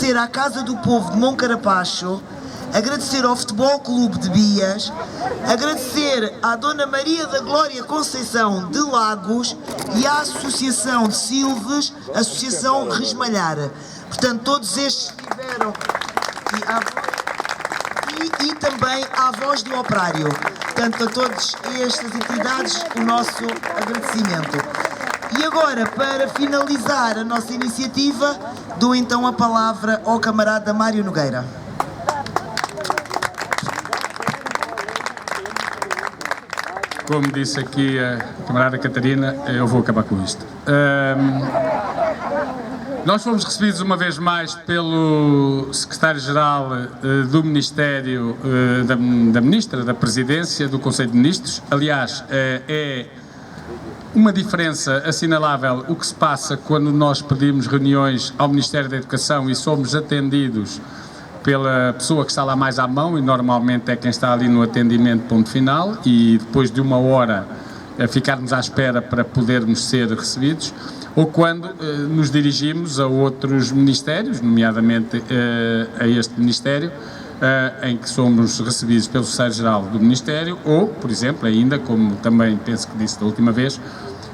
agradecer à Casa do Povo de Moncarapaccio, agradecer ao Futebol Clube de Bias, agradecer à Dona Maria da Glória Conceição de Lagos e à Associação de Silves, Associação Resmalhar. Portanto, todos estes estiveram e também à Voz do Operário. Portanto, a todas estas entidades, o nosso agradecimento. E agora, para finalizar a nossa iniciativa, dou então a palavra ao camarada Mário Nogueira. Como disse aqui a camarada Catarina, eu vou acabar com isto. Nós fomos recebidos uma vez mais pelo secretário-geral do Ministério, da Ministra da Presidência do Conselho de Ministros. Aliás, é uma diferença assinalável o que se passa quando nós pedimos reuniões ao Ministério da Educação e somos atendidos pela pessoa que está lá mais à mão, e normalmente é quem está ali no atendimento ponto final, e depois de uma hora ficarmos à espera para podermos ser recebidos, ou quando nos dirigimos a outros ministérios, nomeadamente a este Ministério, em que somos recebidos pelo secretário-geral do Ministério, ou, por exemplo, ainda, como também penso que disse da última vez,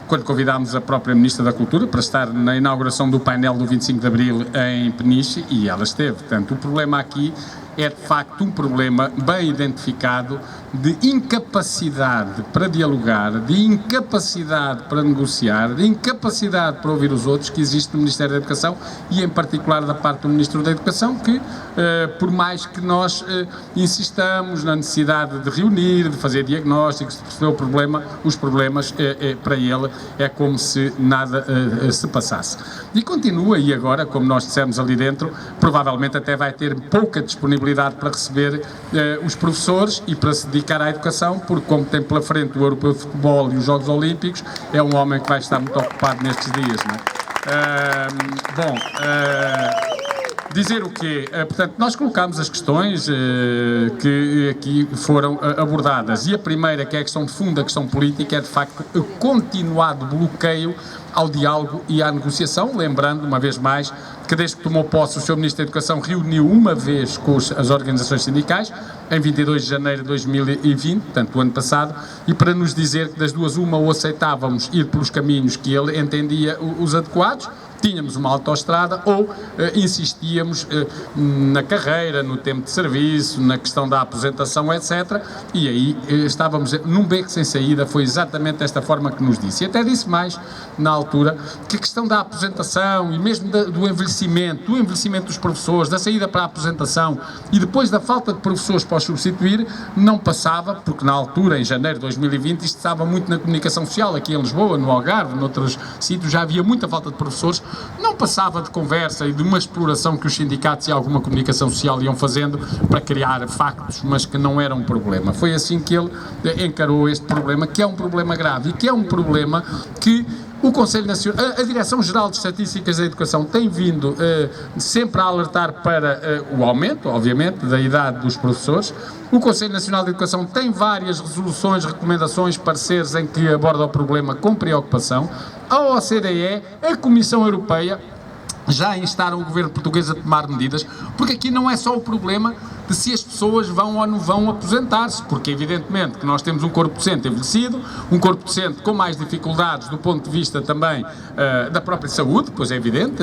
quando convidámos a própria Ministra da Cultura para estar na inauguração do painel do 25 de Abril em Peniche, e ela esteve. Portanto, o problema aqui é de facto um problema bem identificado de incapacidade para dialogar, de incapacidade para negociar, de incapacidade para ouvir os outros que existe no Ministério da Educação e em particular da parte do Ministro da Educação, que por mais que nós insistamos na necessidade de reunir, de fazer diagnósticos, de perceber o problema, os problemas para ele é como se nada se passasse. E continua, e agora, como nós dissemos ali dentro, provavelmente até vai ter pouca disponibilidade para receber os professores e para se dedicar à educação, porque como tem pela frente o Europeu de Futebol e os Jogos Olímpicos, é um homem que vai estar muito ocupado nestes dias, não é? Dizer o quê? Portanto, nós colocámos as questões que aqui foram abordadas, e a primeira, que é a questão de fundo, a questão política, é de facto o continuado bloqueio ao diálogo e à negociação, lembrando uma vez mais que desde que tomou posse o Sr. Ministro da Educação reuniu uma vez com as organizações sindicais, em 22 de janeiro de 2020, portanto o ano passado, e para nos dizer que das duas uma ou aceitávamos ir pelos caminhos que ele entendia os adequados, tínhamos uma autoestrada, ou insistíamos na carreira, no tempo de serviço, na questão da aposentação, etc. E aí estávamos num beco sem saída. Foi exatamente desta forma que nos disse. E até disse mais, na altura, que a questão da aposentação e mesmo do envelhecimento dos professores, da saída para a aposentação e depois da falta de professores para os substituir, não passava, porque na altura, em janeiro de 2020, isto estava muito na comunicação social, aqui em Lisboa, no Algarve, noutros sítios, já havia muita falta de professores. Não passava de conversa e de uma exploração que os sindicatos e alguma comunicação social iam fazendo para criar factos, mas que não era um problema. Foi assim que ele encarou este problema, que é um problema grave e que é um problema que o Conselho Nacional, a Direção-Geral de Estatísticas da Educação tem vindo sempre a alertar para o aumento, obviamente, da idade dos professores. O Conselho Nacional de Educação tem várias resoluções, recomendações, pareceres em que aborda o problema com preocupação. A OCDE, a Comissão Europeia, já instaram o governo português a tomar medidas, porque aqui não é só o problema de se as pessoas vão ou não vão aposentar-se, porque evidentemente que nós temos um corpo docente envelhecido, um corpo docente com mais dificuldades do ponto de vista também da própria saúde, pois é evidente,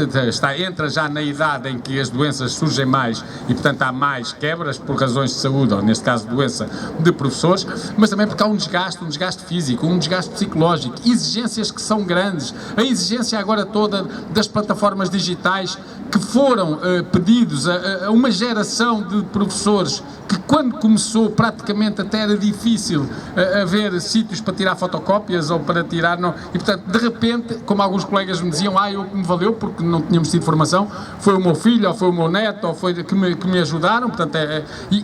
entra já na idade em que as doenças surgem mais e portanto há mais quebras por razões de saúde, ou neste caso doença de professores, mas também porque há um desgaste físico, um desgaste psicológico, exigências que são grandes, a exigência agora toda das plataformas digitais que foram pedidos a uma geração de professores que quando começou praticamente até era difícil haver sítios para tirar fotocópias ou para tirar, não, e portanto de repente, como alguns colegas me diziam, eu que me valeu porque não tínhamos tido formação, foi o meu filho ou foi o meu neto ou foi que me ajudaram, portanto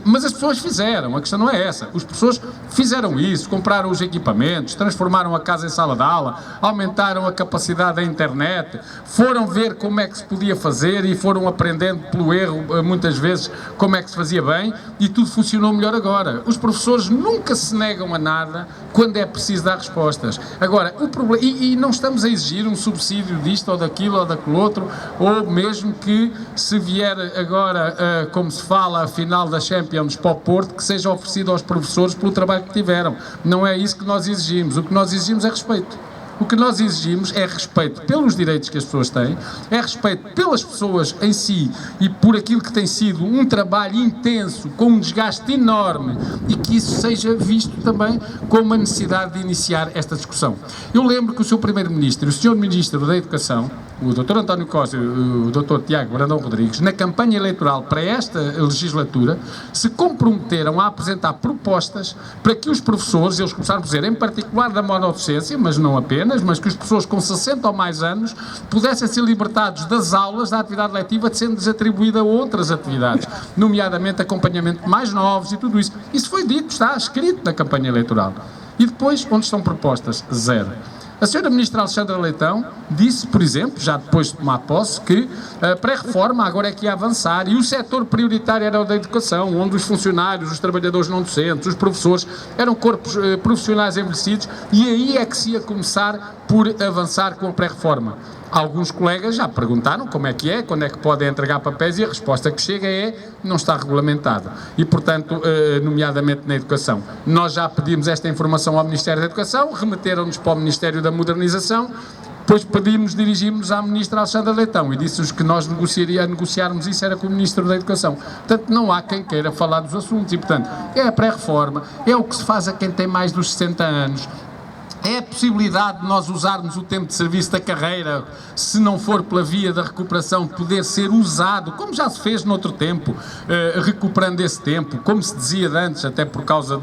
mas as pessoas fizeram, a questão não é essa, os professores fizeram isso, compraram os equipamentos, transformaram a casa em sala de aula, aumentaram a capacidade da internet, foram ver como é que se podia fazer e foram aprendendo pelo erro muitas vezes como é que se fazia ia bem e tudo funcionou melhor agora. Os professores nunca se negam a nada quando é preciso dar respostas. Agora, o problema, e não estamos a exigir um subsídio disto ou daquilo ou daquele outro, ou mesmo que se vier agora, como se fala, a final da Champions para o Porto, que seja oferecido aos professores pelo trabalho que tiveram. Não é isso que nós exigimos. O que nós exigimos é respeito. O que nós exigimos é respeito pelos direitos que as pessoas têm, é respeito pelas pessoas em si e por aquilo que tem sido um trabalho intenso, com um desgaste enorme, e que isso seja visto também como a necessidade de iniciar esta discussão. Eu lembro que o Sr. Primeiro-Ministro e o Sr. Ministro da Educação, o Dr. António Costa e o Dr. Tiago Brandão Rodrigues, na campanha eleitoral para esta legislatura, se comprometeram a apresentar propostas para que os professores, eles começaram a dizer, em particular da monodocência, mas não apenas, mas que os professores com 60 ou mais anos pudessem ser libertados das aulas, da atividade letiva, sendo-lhes atribuída a outras atividades, nomeadamente acompanhamento de mais novos e tudo isso. Isso foi dito, está escrito na campanha eleitoral. E depois, onde estão propostas? Zero. A senhora Ministra Alexandra Leitão disse, por exemplo, já depois de tomar posse, que a pré-reforma agora é que ia avançar e o setor prioritário era o da educação, onde os funcionários, os trabalhadores não docentes, os professores, eram corpos profissionais envelhecidos, e aí é que se ia começar por avançar com a pré-reforma. Alguns colegas já perguntaram como é, quando é que podem entregar papéis, e a resposta que chega é, não está regulamentado. E, portanto, nomeadamente na educação. Nós já pedimos esta informação ao Ministério da Educação, remeteram-nos para o Ministério da Modernização, depois dirigimos à Ministra Alexandra Leitão e disse-nos que nós negociarmos isso era com o Ministro da Educação. Portanto, não há quem queira falar dos assuntos e, portanto, é a pré-reforma, é o que se faz a quem tem mais dos 60 anos, é a possibilidade de nós usarmos o tempo de serviço da carreira, se não for pela via da recuperação, poder ser usado, como já se fez noutro tempo, recuperando esse tempo, como se dizia de antes, até por causa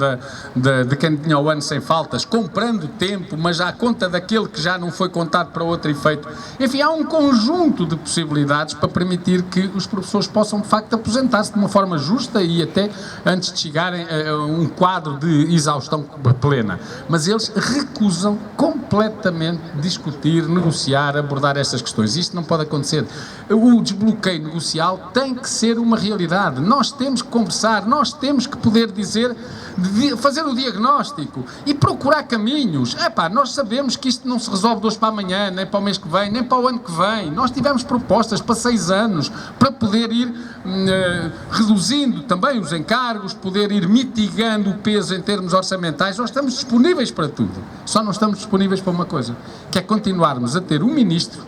de quem tinha o ano sem faltas, comprando tempo, mas à conta daquele que já não foi contado para outro efeito. Enfim, há um conjunto de possibilidades para permitir que os professores possam, de facto, aposentar-se de uma forma justa e até antes de chegarem a um quadro de exaustão plena. Mas eles recusam completamente discutir, negociar, abordar estas questões. Isto não pode acontecer. O desbloqueio negocial tem que ser uma realidade. Nós temos que conversar, nós temos que poder dizer, fazer o diagnóstico e procurar caminhos. Nós sabemos que isto não se resolve de hoje para amanhã, nem para o mês que vem, nem para o ano que vem. Nós tivemos propostas para 6 anos para poder ir reduzindo também os encargos, poder ir mitigando o peso em termos orçamentais. Nós estamos disponíveis para tudo. Só não estamos disponíveis para uma coisa, que é continuarmos a ter um ministro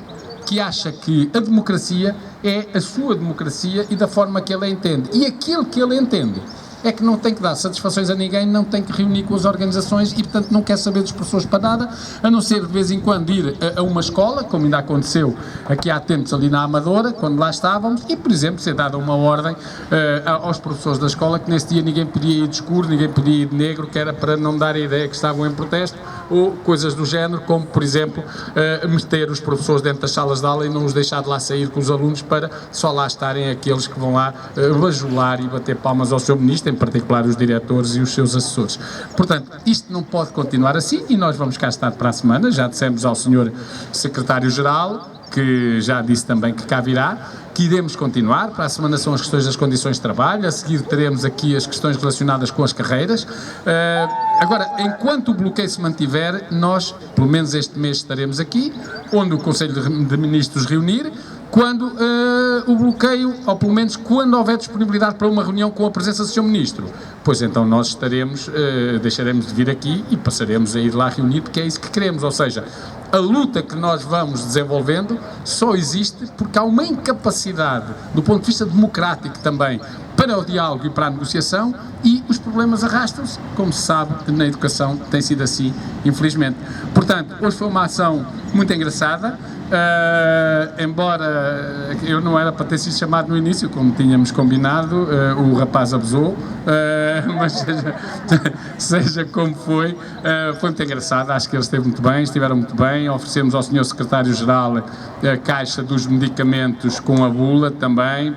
que acha que a democracia é a sua democracia e da forma que ele a entende. E aquilo que ele entende é que não tem que dar satisfações a ninguém, não tem que reunir com as organizações e, portanto, não quer saber dos professores para nada, a não ser de vez em quando ir a uma escola, como ainda aconteceu aqui há tempos ali na Amadora, quando lá estávamos, e, por exemplo, ser dada uma ordem aos professores da escola que nesse dia ninguém podia ir de escuro, ninguém podia ir de negro, que era para não dar a ideia que estavam em protesto, ou coisas do género, como, por exemplo, meter os professores dentro das salas de aula e não os deixar de lá sair com os alunos para só lá estarem aqueles que vão lá bajular e bater palmas ao seu ministro, em particular os diretores e os seus assessores. Portanto, isto não pode continuar assim e nós vamos cá estar para a semana. Já dissemos ao Sr. Secretário-Geral, que já disse também que cá virá, que iremos continuar. Para a semana são as questões das condições de trabalho, a seguir teremos aqui as questões relacionadas com as carreiras. Agora, enquanto o bloqueio se mantiver, nós, pelo menos este mês, estaremos aqui, onde o Conselho de Ministros reunir, quando o bloqueio, ou pelo menos quando houver disponibilidade para uma reunião com a presença do Sr. Ministro, pois então nós estaremos, deixaremos de vir aqui e passaremos a ir lá reunir, porque é isso que queremos, ou seja, a luta que nós vamos desenvolvendo só existe porque há uma incapacidade, do ponto de vista democrático também, para o diálogo e para a negociação, e os problemas arrastam-se, como se sabe, na educação tem sido assim, infelizmente. Portanto, hoje foi uma ação muito engraçada, embora eu não era para ter sido chamado no início, como tínhamos combinado, o rapaz abusou, mas seja como foi, foi muito engraçado. Acho que ele esteve muito bem, estiveram muito bem. Oferecemos ao Sr. Secretário-Geral a caixa dos medicamentos com a bula também,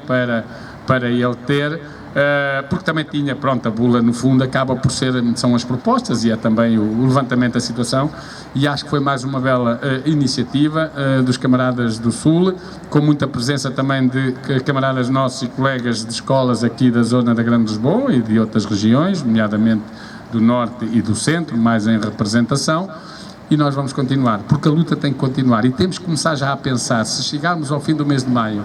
para ele ter. porque também tinha, pronto, a bula no fundo acaba por ser, são as propostas e é também o levantamento da situação, e acho que foi mais uma bela iniciativa dos camaradas do Sul, com muita presença também de camaradas nossos e colegas de escolas aqui da zona da Grande Lisboa e de outras regiões, nomeadamente do Norte e do Centro, mais em representação, e nós vamos continuar, porque a luta tem que continuar e temos que começar já a pensar, se chegarmos ao fim do mês de maio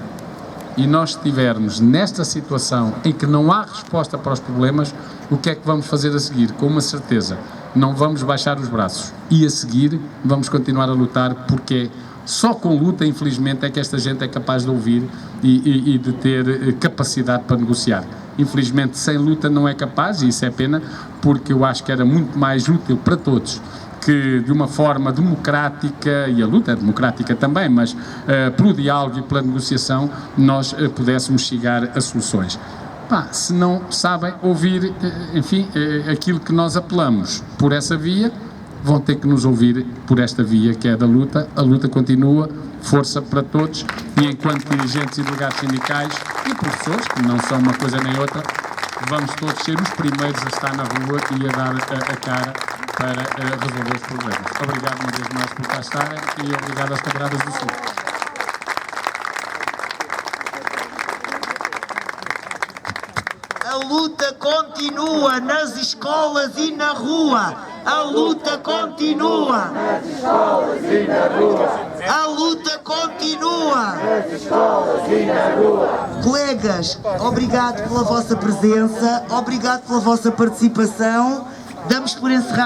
e nós estivermos nesta situação em que não há resposta para os problemas, o que é que vamos fazer a seguir? Com uma certeza, não vamos baixar os braços e a seguir vamos continuar a lutar, porque só com luta, infelizmente, é que esta gente é capaz de ouvir e de ter capacidade para negociar. Infelizmente, sem luta não é capaz, e isso é pena, porque eu acho que era muito mais útil para todos que de uma forma democrática, e a luta é democrática também, mas pelo diálogo e pela negociação nós pudéssemos chegar a soluções. Se não sabem ouvir, enfim, aquilo que nós apelamos por essa via, vão ter que nos ouvir por esta via que é da luta. A luta continua, força para todos, e enquanto dirigentes e delegados sindicais e professores, que não são uma coisa nem outra, vamos todos ser os primeiros a estar na rua e a dar a cara para resolver os problemas. Obrigado uma vez mais por cá estarem e obrigado às camaradas do Sul. A luta continua nas escolas e na rua. A luta continua. Nas escolas e na rua. A luta continua. Nas escolas e na rua. Colegas, obrigado pela vossa presença, obrigado pela vossa participação. Damos por encerrado.